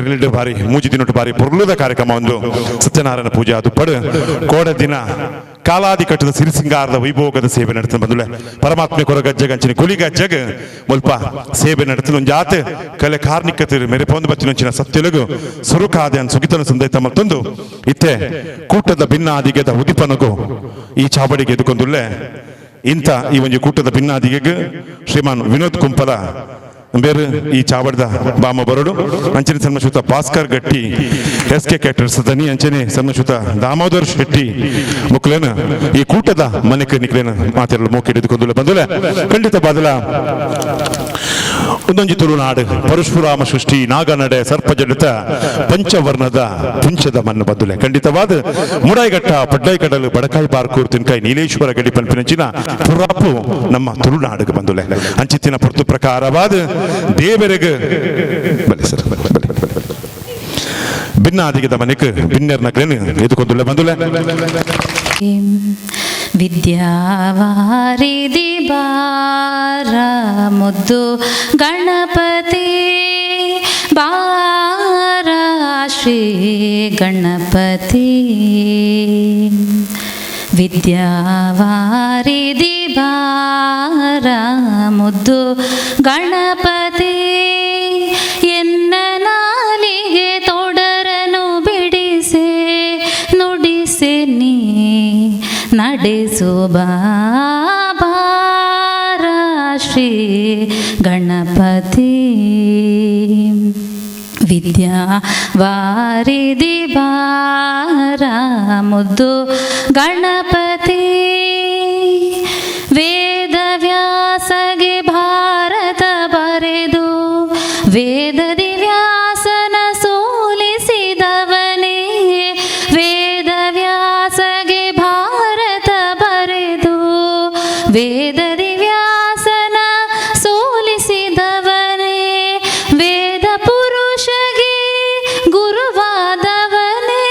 ನೆರಳಿಡು ಬಾರಿ ಮೂಜಿ ದಿನೊಟ್ಟು ಬಾರಿ ಪೊರ್ಲುದ ಕಾರ್ಯಕ್ರಮ ಒಂದು ಸತ್ಯನಾರಾಯಣ ಪೂಜೆ ಅದು ಪಡು ಕೋಡ ದಿನ ಕಾಲಾದಿ ಕಟ್ಟದ ಸಿರಿಸಿಂಗಾರದ ವೈಭೋಗದ ಸೇವೆ ನಡೆತ ಬಂದುಳೆ ಪರಮಾತ್ಮೆ ಕೊರಗಜ್ಜಗಂಚಿನ ಕುಲಿಗಜ್ಜಗ ಮುಲ್ಪ ಸೇವೆ ನಡೆತ ಒಂದು ಜಾತೆ ಕಲೆ ಕಾರ್ಮಿಕತೆ ಮೇರೆ ಪೊಂದು ಬಚ್ಚಿನ ಸತ್ಯಲಗು ಸುರುಕಾದ ಸುಗಿತನ ಸಂದೈತ ಮತ್ತೊಂದು ಇತ್ತೆ ಕೂಟದ ಭಿನ್ನಾದಿಗೆದ ಉದಿಪನಗು ಈ ಚಾವಡಿಗೆ ಎದುಕೊಂದುಳ್ಳೆ ಇಂಥ ಈ ಒಂದು ಕೂಟದ ಭಿನ್ನಾದಿಗೆಗೆ ಶ್ರೀಮಾನ್ ವಿನೋದ್ ಕುಂಪಲ ಬೇರೆ ಈ ಚಾವಡದ ಬಾಮ ಬರೋಡು ಅಂಚನೆ ಸನ್ಮಶುತ ಭಾಸ್ಕರ್ ಗಟ್ಟಿ SK ಕ್ಯಾಟರ್ಸ್ ದನಿ ಅಂಚನೆ ಸನ್ಮಶುತ ದಾಮೋದರ್ ಶೆಟ್ಟಿ ಮುಕ್ಲೇನ ಈ ಕೂಟದ ಮನೆಗೆ ನಿಕ್ಲೇನ ಮಾತಾಡಲು ಮೋಕೆ ಹಿಡಿದುಕೊಂಡು ಬಂದುಲೆ ಖಂಡಿತ ಬದಲ ಒಂದೊಂಜಿ ತುಳುನಾಡು ಪರಶುರಾಮ ಸೃಷ್ಟಿ ನಾಗನಡೆ ಸರ್ಪಜಡಿತ ಪಂಚವರ್ಣದ ಪುಂಚದ ಮಣ್ಣು ಬಂದುಲೆ ಖಂಡಿತವಾದ ಮುಡಾಯಿಘಟ್ಟ ಪಡ್ಡಾಯಿಕಡಲು ಬಡಕಾಯಿ ಬಾರ್ಕೂರ್ ತಿನ್ಕಾಯಿ ನೀಲೇಶ್ವರ ಗಡಿ ಪಂಪಿನಂಚಿನ ಪುರಾಪು ನಮ್ಮ ತುಳುನಾಡಿಗೆ ಬಂದುಲೆ ಅಂಚಿತ್ತಿನ ಪೊರ್ತು ಪ್ರಕಾರವಾದ ದೇವರಿಗೆ ಬಲೆ ಸರ್ ಭಿನ್ನಾದಿಗದ ಮನೆಗೆ ಭಿನ್ನರ್ನಗ್ಲೇನು ಎದುಕೊಂದುಲೆ ಬಂದುಲೆ ವಿದ್ಯಾವಾರಿಧಿ ಬಾರ ಮುದ್ದು ಗಣಪತಿ ಬಾರ ಶ್ರೀ ಗಣಪತಿ ವಿದ್ಯಾವಾರಿಧಿ ಬಾರ ಮುದ್ದು ಗಣಪತಿ ಎನ್ನ ನಾಲಿಗೆ ತೊಡರನು ಬಿಡಿಸೆ ನುಡಿಸೆ ನೀ ನಡೆಸು ಬಾರ ಶ್ರೀ ಗಣಪತಿ ವಿದ್ಯಾ ವಾರಿಧಿ ಬಾರ ಮುದ್ದು ಗಣಪತಿ ವೇದ ವ್ಯಾಸಗೆ ಭಾರತ ಬರೆದು ವೇದದಿ ವ್ಯಾಸನ ಸೋಲಿಸಿದವನೇ ವೇದ ವ್ಯಾಸಗೆ ಭಾರತ ಬರೆದು ವೇದದಿ ವ್ಯಾಸನ ಸೋಲಿಸಿದವನೇ ವೇದ ಪುರುಷಗೆ ಗುರುವಾದವನೇ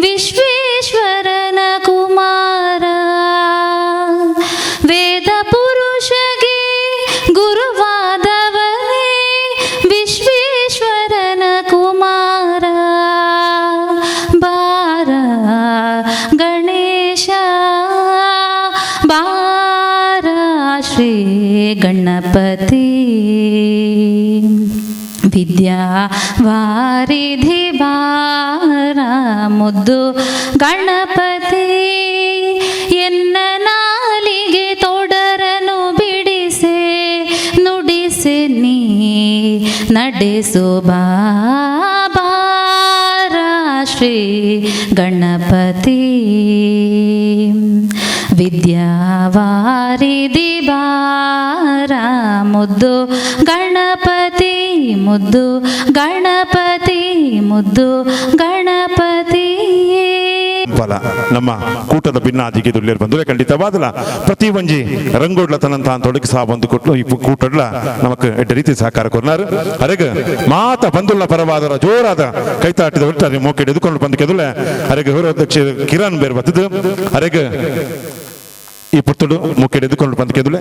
ವಿಶ್ವೇಶ್ವರನ ಕುಮಾರ ವೇದ ಪುರುಷಗೆ ಗುರುವಾದವನೇ ವಿಶ್ವೇಶ್ವರನ ಕುಮಾರ ಬಾರ ಗಣೇಶ ಬಾರ ಶ್ರೀ ಗಣಪತಿ ವಿದ್ಯಾ ವಾರಿಧಿ ಬಾರ ಮುದ್ದು ಗಣಪತಿ ಎನ್ನ ನಾಲಿಗೆ ತೊಡರನು ಬಿಡಿಸೆ ನುಡಿಸೆ ನೀ ನಡೆಸು ಬಾರ ಶ್ರೀ ಗಣಪತಿ ವಿದ್ಯಾವಾರಿಧಿ ಬಾರ ಮುದ್ದು ಗಣಪತಿ ಮುದ್ದು ಗಣಪತಿ ಮುದ್ದು ಗಣಪತಿ ಫಲ ನಮ್ಮ ಕೂಟದ ಭಿನ್ನಾದಿಗೆ ದುಡ್ಲೇರು ಬಂದು ಖಂಡಿತವಾದಲ್ಲ ಪ್ರತಿ ಒಂಜಿ ರಂಗೋಡ್ಲ ತನಂತ ತೊಡಗಿ ಸಹ ಬಂದು ಕೊಟ್ಟು ಈ ಕೂಟಡ್ಲ ನಮಕ್ ಎಡ್ಡ ರೀತಿ ಸಹಕಾರ ಕೊರ್ನಾರು ಅರೆಗ ಮಾತ ಬಂದುಲ್ಲ ಪರವಾದರ ಜೋರಾದ ಕೈತಾಟಿದ ಒಟ್ಟಾರೆ ಮೋಕೆ ಎದುಕೊಂಡು ಬಂದು ಕೆದುಲ ಅರೆಗ ಗೌರವಾಧ್ಯಕ್ಷ ಕಿರಣ್ ಬೇರೆ ಬತ್ತದು ಅರೆಗ ಈ ಪುತ್ತಡು ಮೋಕೆ ಎದುಕೊಂಡು ಬಂದು ಕೆದುಲೆ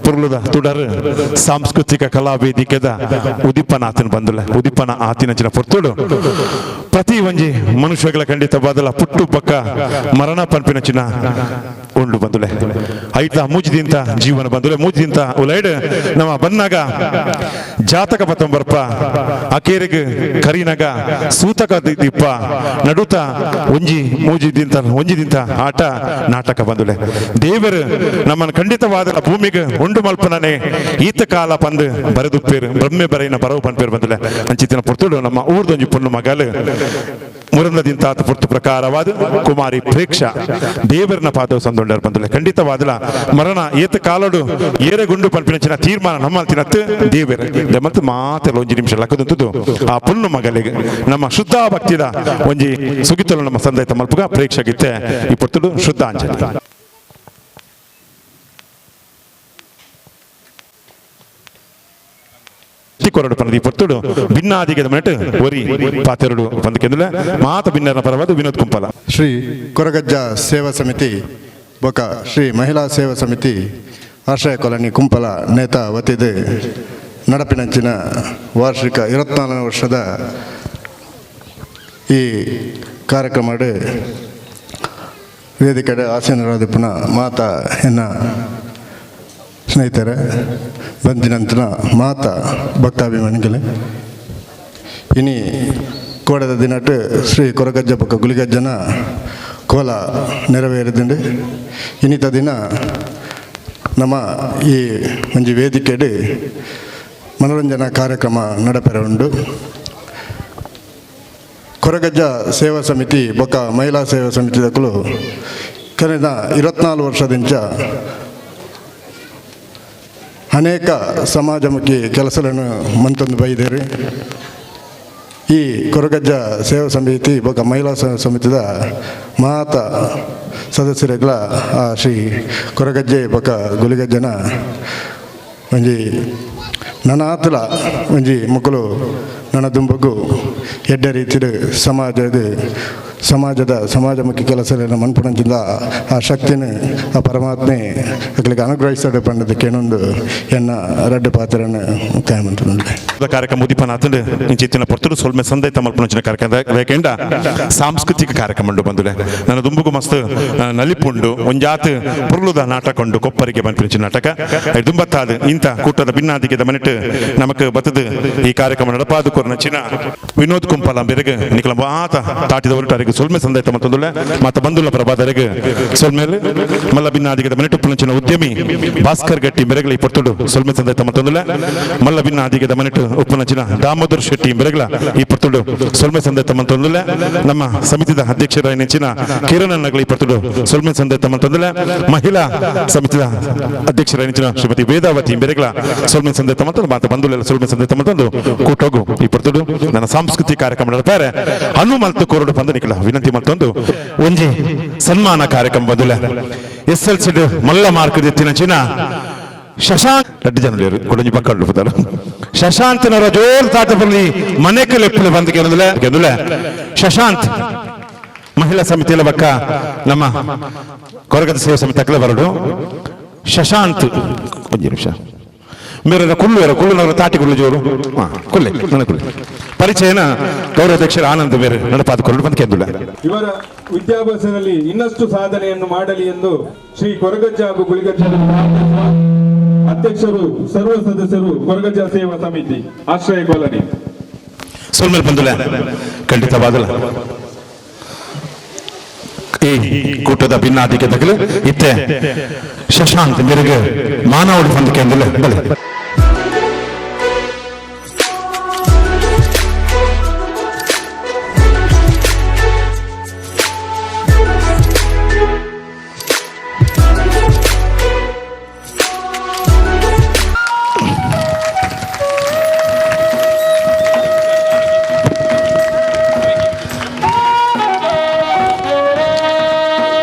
ಪುರ್ಲುದ ತುಡರ್ ಸಾಂಸ್ಕೃತಿಕ ಕಲಾ ವೇದಿಕೆದ ಉದಿಪನ ಆತನ ಬಂದುಲ್ಲ ಉದಿಪನ ಆತಿನಂಚಿನ ಪೊರ್ತುಡು ಪ್ರತಿ ಒಂಜಿ ಮನುಷ್ಯಗಳ ಖಂಡಿತ ಬದಲ ಪುಟ್ಟು ಪಕ್ಕ ಮರಣ ಪನ್ಪಿನಂಚಿನ ಉಂಡು ಬಂದುಲೆ ಐತ ಮೂಜಿದಿಂತ ಜೀವನ ಬಂದುಲೆ ಮೂಜಿದಿಂತ ಉಲೈಡ್ ನಮ್ಮ ಬನ್ನಾಗ ಜಾತಕ ಪತಂ ಬರ್ಪ ಅಕೇರಿಗೆ ಕರಿನಗ ಸೂತಕ ದೀಪ ನಡುತ ಒಂಜಿದಿಂತ ಆಟ ನಾಟಕ ಬಂದುಲೆ ದೇವರು ನಮ್ಮನ್ನು ಖಂಡಿತವಾದ ಭೂಮಿಗೆ ಉಂಡು ಮಲ್ಪನೇ ಈತ ಕಾಲ ಪಂದು ಬರೆದುಪ್ಪೇರು ಬ್ರಹ್ಮೆ ಬರೆಯಿನ ಬರವು ಪನ್ಪೇರು ಬಂದುಲೆ ಅಂಚಿತ್ತಿನ ಪುರ್ತುಡು ನಮ್ಮ ಊರ್ದೊಂಜಿ ಪುಣ್ಣು ಮಗಲು ಮುರಂದದಿಂತ ಪುರ್ತು ಪ್ರಕಾರವಾದ ಕುಮಾರಿ ಪ್ರೇಕ್ಷಾ ದೇವರನ ಪಾದವು ಸಂದೊಂಡರು ಬಂದುಲೆ ಖಂಡಿತವಾದಲ ಮರಣ ಏತ ಕಾಲಡು ಏರೆಗುಂಡು ಪನ್ಪಿನಂಚಿನ ತೀರ್ಮಾನ ನಮ್ಮ ತಿನ್ನತ್ತು ದೇವರ ಮತ್ತು ಮಾತೆಲ್ಲ ಒಂಜಿ ನಿಮಿಷ ಲಕ್ಕದಂತದ್ದು ಆ ಪುಣ್ಣು ಮಗಲಿಗೆ ನಮ್ಮ ಶುದ್ಧ ಭಕ್ತಿದ ಒಂಜಿ ಸುಗಿತಲು ನಮ್ಮ ಸಂದೈತ ಮಲ್ಪುಗ ಪ್ರೇಕ್ಷಗಿತ್ತೆ ಈ ಪುರ್ತುಡು ಶುದ್ಧಾಂಜಲಿ ಕೊರಡು ಪನದಿ ಪೊರ್ತುಡು ಭಿನ್ನಾದಿಗದ ಮನೆಟ್ ಒರಿ ಪಾತೆರಡು ಪಂದಕೆಂದುಲ ಮಾತ ಭಿನ್ನರ ಪರವಾದ ವಿನೋದ್ ಕುಂಪಲ ಶ್ರೀ ಕೊರಗಜ್ಜ ಸೇವಾ ಸಮಿತಿ ಬೊಕ ಶ್ರೀ ಮಹಿಳಾ ಸೇವಾ ಸಮಿತಿ ಆಶ್ರಯ ಕಾಲನಿ ಕುಂಪಲ ನೇತಾ ವತಿದು ನಡಪಿನಂಚಿನ ವಾರ್ಷಿಕ 24ನೇ ವರ್ಷದ ಈ ಕಾರ್ಯಕ್ರಮ ವೇದಿಕೆಡೆ ಆಸೀನರಾದ ಪುನಃ ಮಾತಾ ಎನ್ನ ಸ್ನೇಹಿತರೆ ಬಂದಿನಂತರ ಮಾತಾ ಭಕ್ತಾಭಿಮಾನಿಗಳೇ ಇನಿ ಕೋಡದ ದಿನಟ್ಟು ಶ್ರೀ ಕೊರಗಜ್ಜ ಪಕ್ಕ ಗುಲಿಗಜ್ಜನ ಕೋಲ ನೆರವೇರಿದಂಡು ಇನ್ನಿತ ದಿನ ನಮ್ಮ ಈ ಒಂಜಿ ವೇದಿಕೆಡು ಮನೋರಂಜನಾ ಕಾರ್ಯಕ್ರಮ ನಡಪೆರ ಉಂಡು ಕೊರಗಜ್ಜ ಸೇವಾ ಸಮಿತಿ ಬೊಕ್ಕ ಮಹಿಳಾ ಸೇವಾ ಸಮಿತಿದಕ್ಕಲು ಕಳೆದ 24 ವರ್ಷದಿಂಚ ಅನೇಕ ಸಮಾಜಮುಖಿ ಕೆಲಸಗಳನ್ನು ಮಂತೊಂದು ಬೈದೇರಿ ಈ ಕೊರಗಜ್ಜ ಸೇವಾ ಸಮಿತಿ ಬೊಕ್ಕ ಮಹಿಳಾ ಸೇವಾ ಸಮಿತಿದ ಮಾತ ಸದಸ್ಯರುಗಳ ಆ ಶ್ರೀ ಕೊರಗಜ್ಜೆ ಬೊಕ್ಕ ಗುಲಿಗಜ್ಜನ ಒಂಜಿ ನನ್ನ ಆತಲ ಒಂಜಿ ಮಕ್ಕಳು ನನ್ನ ದುಂಬಗು ಎಡ್ಡ ರೀತಿಯ ಸಮಾಜಮುಖಿ ಕೆಲಸಗಳನ್ನು ಮನ್ಪುಣಂಚಿಂದ ಆ ಶಕ್ತಿನ ಆ ಪರಮಾತ್ಮೆ ಅಗ್ಲಿಗೆ ಅನುಗ್ರಹಿಸಡೆ ಪಂಡದಕ್ಕೆ ಏನೊಂದು ಎನ್ನ ರಡ್ಡು ಪಾತ್ರನ ಮುಕ್ತಾಯ ಮಂತ್ರಿ ಕಾರ್ಯಕ್ರಮ ಉದಿಪನ ಆತಂಡು ಇಂಚಿತ್ತಿನ ಪೊರ್ತುಡು ಸೊಲ್ಮೆ ಸಂದೈತ ಮಲ್ಪುನಂಚಿನ ಕಾರ್ಯಕ್ರಮ ರೇಕೆಂಡ ಸಾಂಸ್ಕೃತಿಕ ಕಾರ್ಯಕ್ರಮ ಉಂಡು ಬಂದುಲೆ ನನ್ನ ದುಂಬುಗು ಮಸ್ತ್ ನಲಿಪುಂಡು ಒಂಜಾತ್ ಪುರ್ಲುದ ನಾಟಕ ಉಂಡು ಕೊಪ್ಪರಿಗೆ ಬಂಪಿನ ನಾಟಕ ದುಂಬತ್ತಾದ ಇಂಥ ಕೂಟದ ಭಿನ್ನಾದಿಗೆದ ಮನೆಟ್ ನಮಕ್ ಬತ್ತದು ಈ ಕಾರ್ಯಕ್ರಮ ನಡಪಾದು ಕೊರನಚಿನ ವಿನೋದ್ ಕುಂಪಲ ಬೆರಗ ನಿಕಲ ಮಾತ ತಾಟಿದ ಹೊರಟರಿಗೆ ಸೊಲ್ಮೆ ಸಂದೈತ ಮತ್ತೊಂದುಲೆ ಮಾತ ಬಂದುಲ್ಲ ಪ್ರಭಾದರಿಗೆ ಸೊಲ್ಮೇಲೆ ಮಲ್ಲ ಭಿನ್ನಾದಿಗೆದ ಮನೆಟ್ ಉಪ್ಪುನಂಚಿನ ಉದ್ಯಮಿ ಭಾಸ್ಕರ್ ಗಟ್ಟಿ ಬೆರಗಲ ಈ ಪೊರ್ತುಡು ಸೊಲ್ಮೆ ಸಂದೈತ ಮತ್ತೊಂದುಲೆ ಮಲ್ಲ ಭಿನ್ನಾದಿಗೆದ ಮನೆಟ್ ಉಪ್ಪುನಂಚಿನ ದಾಮೋದರ್ ಶೆಟ್ಟಿ ಬೆರಗಲ ಈ ಪೊರ್ತುಡು ಸೊಲ್ಮೆ ಸಂದೈತ ಮತ್ತೊಂದುಲೆ ನಮ್ಮ ಸಮಿತಿದ ಅಧ್ಯಕ್ಷರ ನೆಚ್ಚಿನ ಕಿರಣ್ ನಗಲಿ ಈ ಪೊರ್ತುಡು ಸೊಲ್ಮೆ ಸಂದೈತ ಮತ್ತೊಂದುಲೆ ಮಹಿಳಾ ಸಮಿತಿದ ಅಧ್ಯಕ್ಷರ ನೆಚ್ಚಿನ ಶ್ರೀಮತಿ ವೇದಾವತಿ ಬೆರಗಲ ಸೊಲ್ಮೆ ಸಂದೈತ ಮತ್ತೊಂದು ಮಾತ ಬಂದುಲ್ಲ ಸೊಲ್ಮೆ ಸಂದೈತ ಮತ್ತೊಂದು ಕೂಟೋಗು ಈ ಪೊರ್ತುಡು ನನ್ನ ಸಾಂಸ್ಕೃತಿಕ ಕಾರ್ಯಕ್ರಮ ನಡೆಪಾರೆ ಅನು ಮಲ್ತು ಕೋರಡು ಬಂದು ನಿಕಲ ವಿನಂತಿ ಮತ್ತೊಂದು ಒಂಜಿ ಸನ್ಮಾನ ಕಾರ್ಯಕ್ರಮ ಬಂದುಲ್ಲ SLC ಮಲ್ಲ ಮಾರ್ಕ್ ಎತ್ತಿನಂಚಿನ ಶಶಾಂಕ್ ರೆಡ್ಡಿ ಜನರು ಕೊಡಂಜಿ ಪಕ್ಕಂಡು ಪುತ್ತರು ಶಶಾಂತನವರ ಜೋರ್ ತಾಟಪಲ್ಲಿ ಮನೆಗೆ ಲೆಪ್ಪಲು ಬಂದು ಗೆಲ್ಲುಲೆ ಶಶಾಂತ್ ಮಹಿಳಾ ಸಮಿತಿಯ ಬಕ್ಕ ನಮ್ಮ ಕೊರಗದ ಸೇವಾ ಸಮಿತಿ ಅಕ್ಕಲ ಬರಡು ಶಶಾಂತ್ ಒಂದು ನಿಮಿಷ ಮೇರ ಕುಳ್ಳು ನಗರ ತಾಟಿ ಕುಳ್ಳು ಜೋರು ಕುಲ್ಲೆ ನನ್ನ ಕುಳ್ಳೆ ಪರಿಚಯನ ಗೌರವಾಧ್ಯಕ್ಷರ ಆನಂದ್ ಮೇರೆ ನಡಪಾದುಕೊಂಡು ಬಂದು ಕೆದ್ದುಲ್ಲ ಇವರ ವಿದ್ಯಾಭ್ಯಾಸದಲ್ಲಿ ಇನ್ನಷ್ಟು ಸಾಧನೆಯನ್ನು ಮಾಡಲಿ ಎಂದು ಶ್ರೀ ಕೊರಗಜ್ಜ ಹಾಗೂ ಗುಳಿಗಜ್ಜನ ಅಧ್ಯಕ್ಷರು ಸರ್ವ ಸದಸ್ಯರು ಕೊರಗಜ್ಜ ಸೇವಾ ಸಮಿತಿ ಆಶ್ರಯ ಕಾಲನಿ ಸೋಲ್ಮೇಲೆ ಬಂದುಲ್ಲ ಖಂಡಿತವಾದಲ್ಲ ಈ ಕೂಟದ ಭಿನ್ನಾದಿಗೆ ತಗಲು ಇತ್ತೆ ಶಶಾಂತ್ ಮೇರೆಗೆ ಮಾನವಡು ಬಂದು ಕೆಂದುಲ್ಲ ಬಲೆ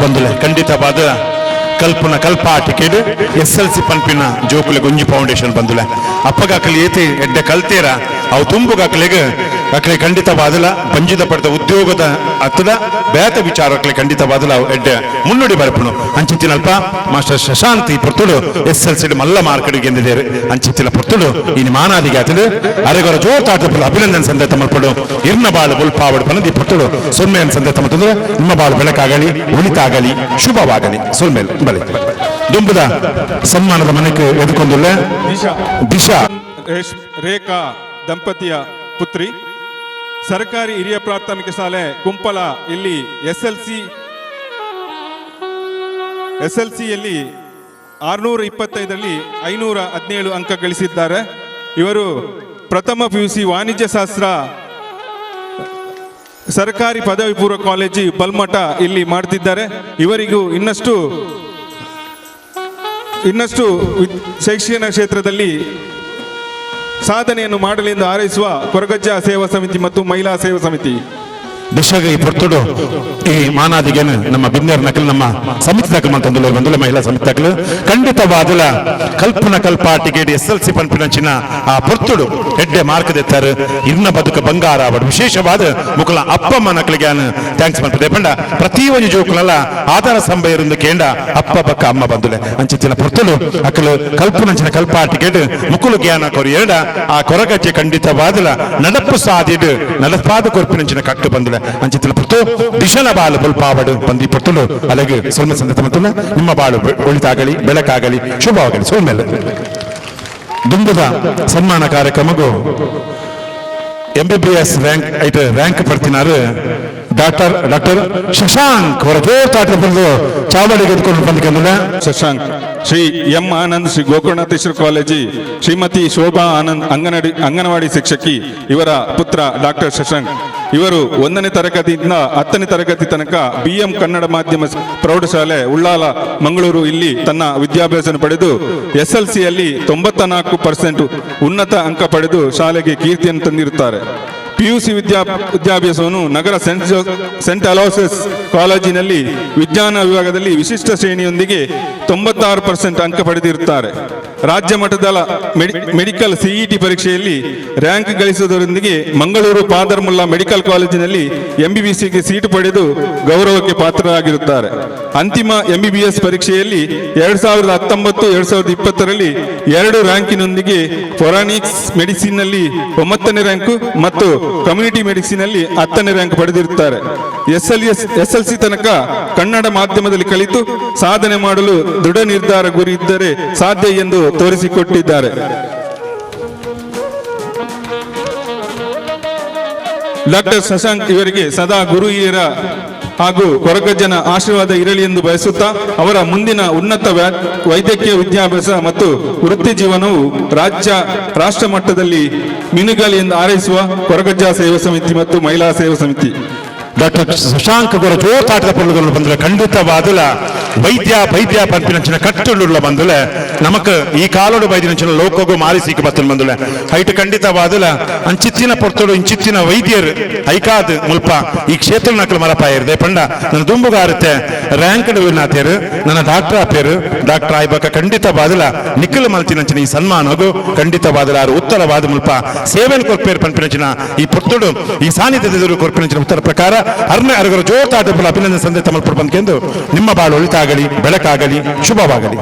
ಬಂದುಲೆ ಖಂಡಿತವಾದ ಕಲ್ಪ ಟಿಕೆಟ್ SLC ಪನ್ಪಿನ ಜೋಕುಲೆ ಗೊಂಜಿ ಫೌಂಡೇಶನ್ ಬಂದುಲೆ ಅಪ್ಪಗಾಕಲಿ ಏತಿ ಎಡ್ಡೆ ಕಲ್ತೇರ ಅವು ತುಂಬುಗಕ್ಲೆಗೆ ಅಕ್ಲೆ ಖಂಡಿತವಾದಲ ಬಂಜಿದ ಪಡೆದ ಉದ್ಯೋಗದ ಅತ್ತದ ಬೇತ ವಿಚಾರ ಅಕ್ಲೆ ಖಂಡಿತವಾದಲ ಅವು ಎಡ್ಡೆ ಮುನ್ನುಡಿ ಬರಪುನು ಅಂಚಿತ್ತಿನಲ್ಪ ಮಾಸ್ಟರ್ ಶಶಾಂತ್ ಈ ಪುರ್ತುಡು SLC ಮಲ್ಲ ಮಾರ್ಕೆಟ್ಗೆ ಎಂದಿದ್ದಾರೆ ಅಂಚಿತ್ತಿನ ಪುರ್ತುಡು ಇನ್ನು ಮಾನಾದಿಗೆ ಆತದು ಅರೆಗೊರ ಜೋತಾಟ ಅಭಿನಂದನೆ ಸಂದೇತ ಮಲ್ಪಡು ಇರ್ನ ಬಾಳು ಬುಲ್ಪಾವಡು ಪನದಿ ಪುರ್ತುಡು ಸೊನ್ಮೆಯನ್ನು ಸಂದೇತ ಮತ್ತಂದ್ರೆ ನಿಮ್ಮ ಬಾಳು ಬೆಳಕಾಗಲಿ ಉಳಿತಾಗಲಿ ಶುಭವಾಗಲಿ ಸೊಲ್ಮೇಲ್ ಬಲಿ ದುಂಬುದ ಸನ್ಮಾನದ ಮನೆಗೆ ಎದುಕೊಂದುಲ್ಲ ದಿಶಾ ರೇಖಾ ದಂಪತಿಯ ಪುತ್ರಿ ಸರ್ಕಾರಿ ಹಿರಿಯ ಪ್ರಾಥಮಿಕ ಶಾಲೆ ಕುಂಪಲ ಇಲ್ಲಿ ಎಸ್ಎಲ್ಸಿಯಲ್ಲಿ 625ರಲ್ಲಿ 517 ಅಂಕ ಗಳಿಸಿದ್ದಾರೆ. ಇವರು ಪ್ರಥಮ PUC ವಾಣಿಜ್ಯ ಶಾಸ್ತ್ರ ಸರ್ಕಾರಿ ಪದವಿ ಪೂರ್ವ ಕಾಲೇಜು ಬಲ್ಮಠ ಇಲ್ಲಿ ಮಾಡ್ತಿದ್ದಾರೆ. ಇವರಿಗೂ ಇನ್ನಷ್ಟು ಶೈಕ್ಷಣಿಕ ಕ್ಷೇತ್ರದಲ್ಲಿ ಸಾಧನೆಯನ್ನು ಮಾಡಲೆಂದು ಹಾರೈಸುವ ಕೊರಗಜ್ಜ ಸೇವಾ ಸಮಿತಿ ಮತ್ತು ಮಹಿಳಾ ಸೇವಾ ಸಮಿತಿ ದಿಶಾಗೆ ಈ ಪೊರ್ತುಡು ಈ ಮಾನಾದಿಗೆನು ನಮ್ಮ ಬಿನ್ನರ್ ನಕಲು ನಮ್ಮ ಸಮಿತಿ ನಕಲು ಮಂತಂದುಲ ಬಂದುಲ ಮಹಿಳಾ ಸಮಿತಿ ನಕಲು ಖಂಡಿತವಾದಲ ಕಲ್ಪನ ಕಲ್ಪ ಟಿಕೆಟ್ SLC ಪನ್ಪಿನಂಚಿನ ಆ ಪೊರ್ತುಡು ಎಡ್ಡೆ ಮಾರ್ಕ್ ದೆತ್ತಾರೆ ಇರ್ನ ಬದುಕ ಬಂಗಾರ ಅವಡು ವಿಶೇಷವಾದ ಮುಕಲ ಅಪ್ಪಮ್ಮ ನಕಲಿಗೆ ಥ್ಯಾಂಕ್ಸ್ ಮಾಡ್ತದೆ ಪಂಡ ಪ್ರತಿ ಒಂದು ಜೋಕುಲಲ್ಲ ಆಧಾರ ಸ್ತಂಭ ಇருந்து ಕೇಂಡ ಅಪ್ಪ ಬಕ್ಕ ಅಮ್ಮ ಬಂದುಲೆ ಅಂಚಿತ್ತಿನ ಪೊರ್ತುಡು ಅಕಲು ಕಲ್ಪನಂಚಿನ ಕಲ್ಪ ಟಿಕೆಟ್ ಮುಕುಲು ಜ್ಞಾನ ಕೊರಿ ಎರಡ ಆ ಕೊರಗಜ್ಜೆ ಖಂಡಿತವಾದಲ ನಡಪ್ಪು ಸಾದಿಡು ನಡಪಾದ ಕೊರ್ಪಿನಂಚಿನ ಕಟ್ಟು ಬಂದುಲೆ ಅಂಚಿತ್ತಿನ ಪುರ್ತು ದಿಶನ ಬಾಳು ಬಲ್ಪಾವಡು ಬಂದಿ ಪುರ್ತುಲು ಅಲಗೆ ಸೊಲ್ಮೆ ಸಂದೇತ ಮತ್ತುಲ್ಲ ನಿಮ್ಮ ಬಾಳು ಒಳಿತಾಗಲಿ ಬೆಳಕಾಗಲಿ ಶುಭವಾಗಲಿ ಸೋಲ್ಮೇಲೆ ದುಂಬುದ ಸನ್ಮಾನ ಕಾರ್ಯಕ್ರಮಗೂ MBBS ರ್ಯಾಂಕ್ ಪಡ್ತಿನಾರು ಡಾಕ್ಟರ್ ಶಶಾಂಕ್ ಅವರ ಜೋತಾಟ ಬಂದು ಚಾವಡಿಗೆ ಎದ್ಕೊಂಡು ಬಂದ್ಕೊಂಡ ಶಶಾಂಕ್ ಶ್ರೀ ಎಂ ಆನಂದ್ ಶ್ರೀ ಗೋಕರ್ಣೇಶ್ವರ ಕಾಲೇಜಿ ಶ್ರೀಮತಿ ಶೋಭಾ ಆನಂದ್ ಅಂಗನವಾಡಿ ಶಿಕ್ಷಕಿ ಇವರ ಪುತ್ರ ಡಾಕ್ಟರ್ ಶಶಾಂಕ್ ಇವರು 1ನೇ ತರಗತಿಯಿಂದ 10ನೇ ತರಗತಿ ತನಕ BM ಕನ್ನಡ ಮಾಧ್ಯಮ ಪ್ರೌಢಶಾಲೆ ಉಳ್ಳಾಲ ಮಂಗಳೂರು ಇಲ್ಲಿ ತನ್ನ ವಿದ್ಯಾಭ್ಯಾಸ ಪಡೆದು SLCಯಲ್ಲಿ 94% ಉನ್ನತ ಅಂಕ ಪಡೆದು ಶಾಲೆಗೆ ಕೀರ್ತಿಯನ್ನು ತಂದಿರುತ್ತಾರೆ. PUC ವಿದ್ಯಾಭ್ಯಾಸವನ್ನು ನಗರ ಸೆಂಟ್ ಅಲೋಸಿಯಸ್ ಕಾಲೇಜಿನಲ್ಲಿ ವಿಜ್ಞಾನ ವಿಭಾಗದಲ್ಲಿ ವಿಶಿಷ್ಟ ಶ್ರೇಣಿಯೊಂದಿಗೆ 96% ಅಂಕ ಪಡೆದಿರುತ್ತಾರೆ. ರಾಜ್ಯ ಮಟ್ಟದ ಮೆಡಿಕಲ್ CET ಪರೀಕ್ಷೆಯಲ್ಲಿ ರ್ಯಾಂಕ್ ಗಳಿಸುವುದರೊಂದಿಗೆ ಮಂಗಳೂರು ಪಾದರ್ಮುಲ್ಲಾ ಮೆಡಿಕಲ್ ಕಾಲೇಜಿನಲ್ಲಿ MBBSಗೆ ಸೀಟು ಪಡೆದು ಗೌರವಕ್ಕೆ ಪಾತ್ರರಾಗಿರುತ್ತಾರೆ. ಅಂತಿಮ MBBS ಪರೀಕ್ಷೆಯಲ್ಲಿ 2019-2020ರಲ್ಲಿ 2 ರ್ಯಾಂಕಿನೊಂದಿಗೆ ಫೊರಾನಿಕ್ಸ್ ಮೆಡಿಸಿನ್ ನಲ್ಲಿ 9ನೇ ರ್ಯಾಂಕು ಮತ್ತು ಕಮ್ಯುನಿಟಿ ಮೆಡಿಸಿನ್ ಅಲ್ಲಿ 10ನೇ ರ್ಯಾಂಕ್ ಪಡೆದಿರುತ್ತಾರೆ. SLC ತನಕ ಕನ್ನಡ ಮಾಧ್ಯಮದಲ್ಲಿ ಕಲಿತು ಸಾಧನೆ ಮಾಡಲು ದೃಢ ನಿರ್ಧಾರ ಗುರಿ ಇದ್ದರೆ ಸಾಧ್ಯ ಎಂದು ತೋರಿಸಿಕೊಟ್ಟಿದ್ದಾರೆ. ಡಾಕ್ಟರ್ ಶಶಾಂಕ್ ಇವರಿಗೆ ಸದಾ ಗುರು ಹಿರಿಯರ ಹಾಗೂ ಕೊರಗಜ್ಜನ ಆಶೀರ್ವಾದ ಇರಲಿ ಎಂದು ಬಯಸುತ್ತಾ ಅವರ ಮುಂದಿನ ಉನ್ನತ ವೈದ್ಯಕೀಯ ವಿದ್ಯಾಭ್ಯಾಸ ಮತ್ತು ವೃತ್ತಿ ಜೀವನವು ರಾಷ್ಟ್ರ ಮಟ್ಟದಲ್ಲಿ ಮಿನುಗಲಿ ಎಂದು ಹಾರೈಸುವ ಕೊರಗಜ್ಜ ಸೇವಾ ಸಮಿತಿ ಮತ್ತು ಮಹಿಳಾ ಸೇವಾ ಸಮಿತಿ. ಡಾಕ್ಟರ್ ಶಶಾಂಕ್ ಅವರ ಜೋತಾಟದ ಪೊರ್ಲುಗಳು ಬಂದ್ರೆ ಖಂಡಿತವಾದಲ ವೈದ್ಯ ಪಂಪಿನಂಚಿನ ಕಟ್ಟುಳ್ಳ ಬಂದುಲೆ ನಮಕ್ ಈ ಕಾಲೋಡು ವೈದ್ಯನಂಚಿನ ಲೋಕೋಗು ಮಾರಿಸಿಕ ಬತ್ತಲ್ ಬಂದುಲೆ ಹೈಟ್ ಖಂಡಿತವಾದಲ ಅಂಚಿತ್ತಿನ ಪೊರ್ತೋಡು ಇಂಚಿತ್ತಿನ ವೈದ್ಯರು ಐಕಾದ್ ಮುಲ್ಪ ಈ ಕ್ಷೇತ್ರ ನಕಲು ಮರಪಾಯಿರ್ದೆ ಪಂಡ ನನ್ನ ದುಂಬುಗಾರುತ್ತೆ ರ್ಯಾಂಕ್ ನಾತೇರು ನನ್ನ ಡಾಕ್ಟರ್ ಆಪೇರು ಡಾಕ್ಟರ್ ಆಯ್ಬಕ ಖಂಡಿತವಾದಲ ನಿಖಿಲ್ ಮಲ್ತಿನಂಚಿನ ಈ ಸನ್ಮಾನಗೂ ಖಂಡಿತವಾದಲ ಉತ್ತರವಾದ ಮುಲ್ಪ ಸೇವೆನ್ ಕೊರ್ಪೇರು ಪಂಪಿನಂಚಿನ ಈ ಪೊರ್ತೋಡು ಈ ಸಾನ್ನಿಧ್ಯದ ಕೊರ್ಪಿನಂಚಿನ ಉತ್ತರ ಪ್ರಕಾರ ಅರಗರ ಜೋತಾಟ ಅಭಿನಂದನೆ ಸಂದೇಶ ತಮಲ್ಪುರ ಬಂದ್ಕೆಂದು ನಿಮ್ಮ ಬಾಳು ಒಳಿತಾಗಲಿ ಬೆಳಕಾಗಲಿ ಶುಭವಾಗಲಿ.